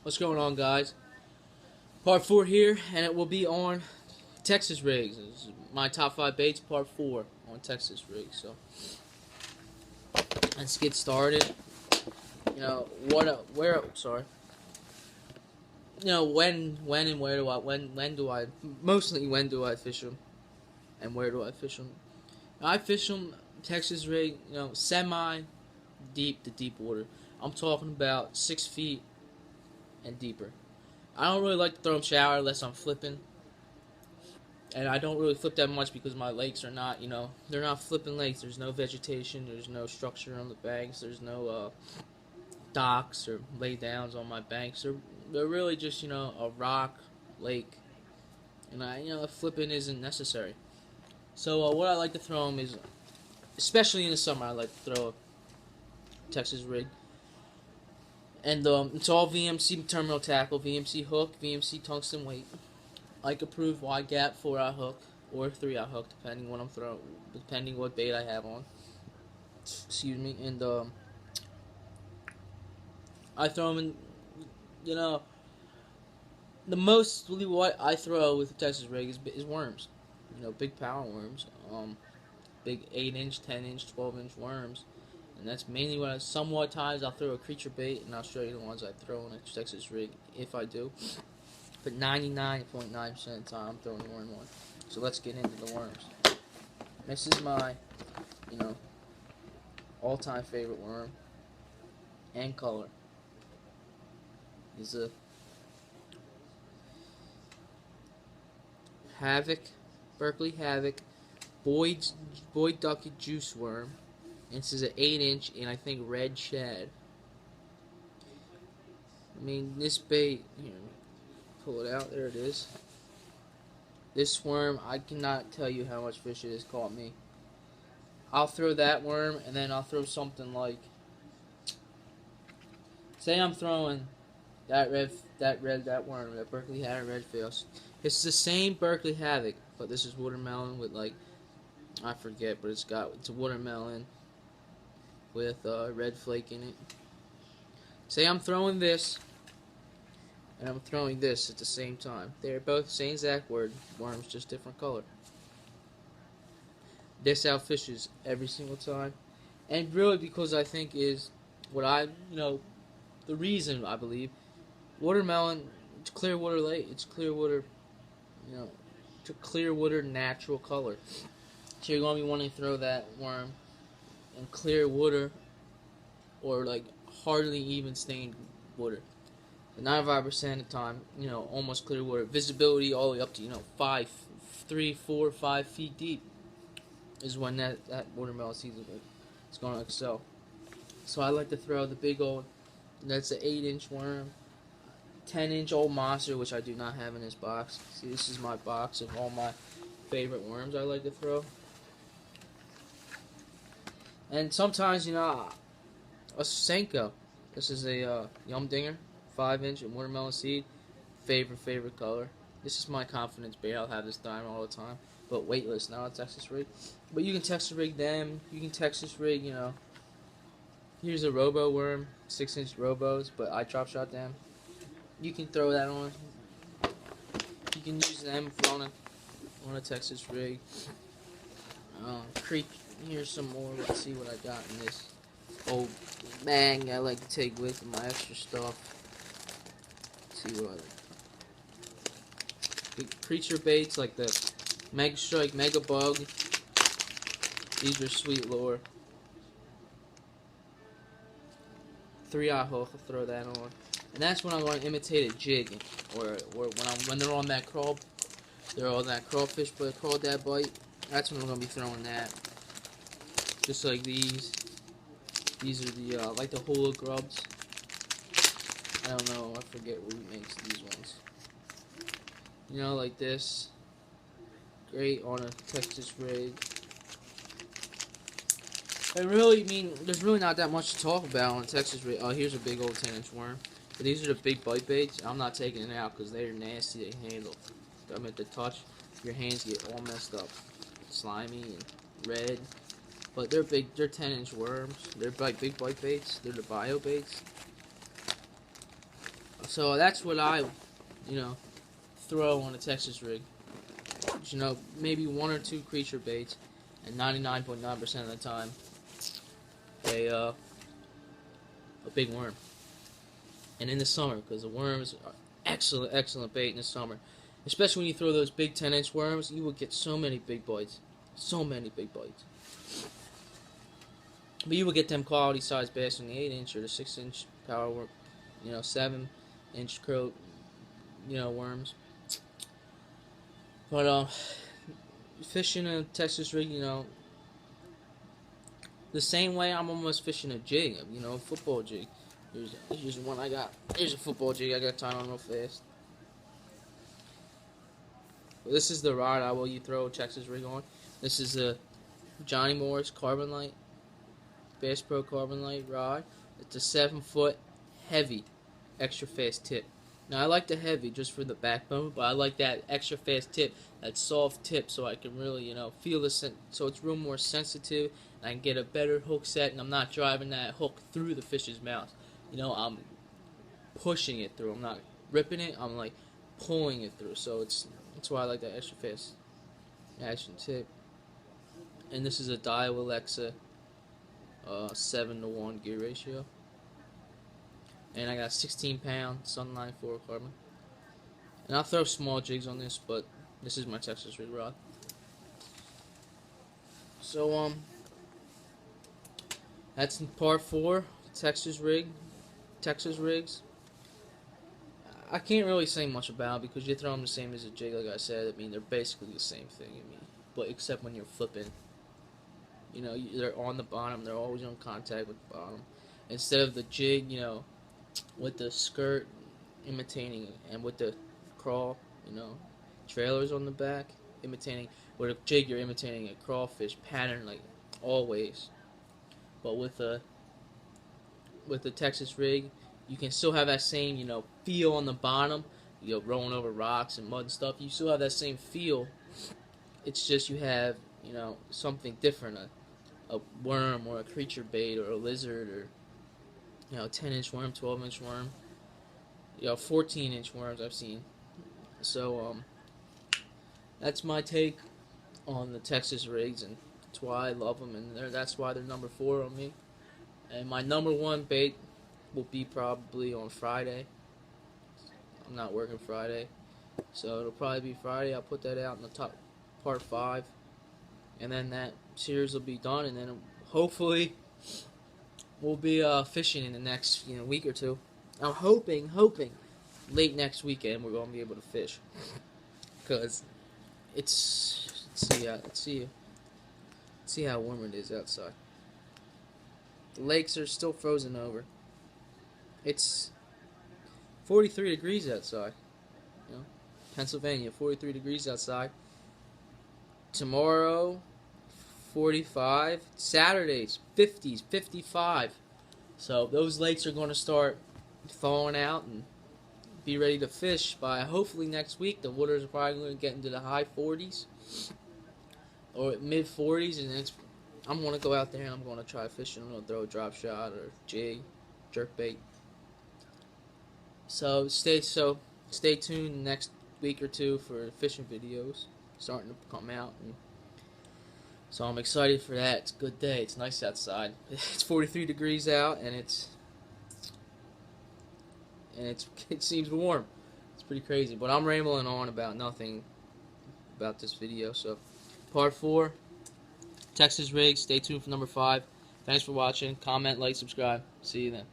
What's going on, guys? Part 4 here, and it will be on Texas rigs. This is my top 5 baits, part 4 on Texas rigs. So let's get started. Sorry. When and where do I, mostly when do I fish them, and where do I fish them? I fish them Texas rig, semi deep to deep water. I'm talking about 6 feet and deeper. I don't really like to throw them shallow unless I'm flipping. And I don't really flip that much because my lakes are not, they're not flipping lakes. There's no vegetation. There's no structure on the banks. There's no docks or laydowns on my banks. They're really just, a rock lake. And flipping isn't necessary. So what I like to throw them is, especially in the summer, I like to throw a Texas rig. And it's all VMC terminal tackle, VMC hook, VMC tungsten weight. Like approved wide gap 4-aught hook or 3-aught hook, depending what I'm throwing, depending what bait I have on. Excuse me, and I throw them in. The mostly what I throw with the Texas rig is worms. Big power worms. Big 8-inch, 10-inch, 12-inch worms, and that's mainly what somewhat times I'll throw a creature bait, and I'll show you the ones I throw in a Texas rig if I do. But 99.9% of the time, I'm throwing a worm one. So let's get into the worms. This is my, all-time favorite worm and color. Is a Havoc, Berkeley Havoc, Boyd Ducky Juice Worm. And this is an 8-inch, and I think red shad. This bait here. Pull it out. There it is. This worm, I cannot tell you how much fish it has caught me. I'll throw that worm, and then I'll throw something like, say I'm throwing that worm, that Berkeley Havoc redfish. It's the same Berkeley Havoc, but this is watermelon with I forget, but it's a watermelon with red flake in it. Say I'm throwing this, and I'm throwing this at the same time. They're both the same exact word, worms, just different color. This outfishes every single time. And really because I think is what the reason I believe, watermelon, it's clear water lake, it's clear water, it's a clear water natural color. So you're going to be wanting to throw that worm in clear water or hardly even stained water. 95% of the time, almost clear water. Visibility all the way up to, 3, 4, 5 feet deep is when that watermelon season is going to excel. So I like to throw the big old, that's an 8-inch worm, 10-inch old monster, which I do not have in this box. See, this is my box of all my favorite worms I like to throw. And sometimes, a Senko. This is a Yum Dinger. 5-inch and watermelon seed, favorite color. This is my confidence bait. I'll have this dime all the time, but weightless, not a Texas rig. But you can Texas rig them. You can Texas rig, here's a robo worm, 6-inch robos, but I drop shot them. You can throw that on. You can use them if you on a Texas rig. Here's some more. Let's see what I got in this old bag I like to take with my extra stuff. See what I like. Big creature baits like the Mega Strike, Mega Bug. These are sweet lure. 3-aught hook, I'll throw that on. And that's when I'm going to imitate a jig, or when they're on that they're on that crawfish, but crawdad bite. That's when I'm going to be throwing that. Just like these. These are the like the hula grubs. I don't know, I forget who makes these ones. Like this. Great on a Texas rig. And really, there's really not that much to talk about on a Texas rig. Oh, here's a big old 10-inch worm. But these are the big bite baits. I'm not taking it out because they're nasty to handle. I mean, to touch, your hands get all messed up. Slimy and red. But they're 10-inch worms. They're big bite baits. They're the bio baits. So that's what I, throw on a Texas rig. Maybe one or two creature baits, and 99.9% of the time, a big worm. And in the summer, because the worms are excellent bait in the summer. Especially when you throw those big 10-inch worms, you will get so many big bites. So many big bites. But you will get them quality size bass in the 8-inch or the 6-inch power worm, 7-inch croak, worms. But fishing a Texas rig, the same way I'm almost fishing a jig, a football jig. Here's one I got. Here's a football jig I got tied on real fast. Well, this is the rod I will throw a Texas rig on. This is a Johnny Moore's Carbon Light, Bass Pro Carbon Light rod. It's a 7-foot heavy, extra fast tip. Now I like the heavy just for the backbone, but I like that extra fast tip, that soft tip, so I can really, feel the so it's real more sensitive, and I can get a better hook set, and I'm not driving that hook through the fish's mouth. I'm pushing it through. I'm not ripping it. I'm like pulling it through. So that's why I like that extra fast action tip. And this is a Daiwa Alexa 7-to-1 gear ratio. And I got a 16-pound Sunline fluorocarbon. And I'll throw small jigs on this, but this is my Texas rig rod. So that's part 4, Texas rigs. I can't really say much about it because you throw them the same as a jig, like I said. They're basically the same thing. But except when you're flipping, they're on the bottom. They're always on contact with the bottom. Instead of the jig, with the skirt imitating and with the crawl, trailers on the back imitating. With a jig, you're imitating a crawfish pattern, like always. But with the Texas rig, you can still have that same, feel on the bottom, rolling over rocks and mud and stuff. You still have that same feel. It's just you have, something different, a worm or a creature bait or a lizard or, 10-inch worm, 12-inch worm, 14-inch worms I've seen. So, that's my take on the Texas rigs, and that's why I love them, and that's why they're number 4 on me. And my number 1 bait will be probably on Friday. I'm not working Friday, so it'll probably be Friday. I'll put that out in the top part 5, and then that series will be done, and then hopefully we'll be fishing in the next week or two. I'm hoping late next weekend we're gonna be able to fish, because let's see how warm it is outside. The lakes are still frozen over. It's 43 degrees outside. Pennsylvania, 43 degrees outside. Tomorrow, 45. Saturdays, 50s, 55. So those lakes are going to start thawing out and be ready to fish by hopefully next week. The waters are probably going to get into the high 40s or mid 40s, and I'm going to go out there and I'm going to try fishing. I'm going to throw a drop shot or jig, jerk bait. So stay tuned next week or two for fishing videos starting to come out, and so I'm excited for that. It's a good day. It's nice outside. It's 43 degrees out, and it seems warm. It's pretty crazy, but I'm rambling on about nothing about this video. So part 4, Texas rigs. Stay tuned for number 5. Thanks for watching. Comment, like, subscribe. See you then.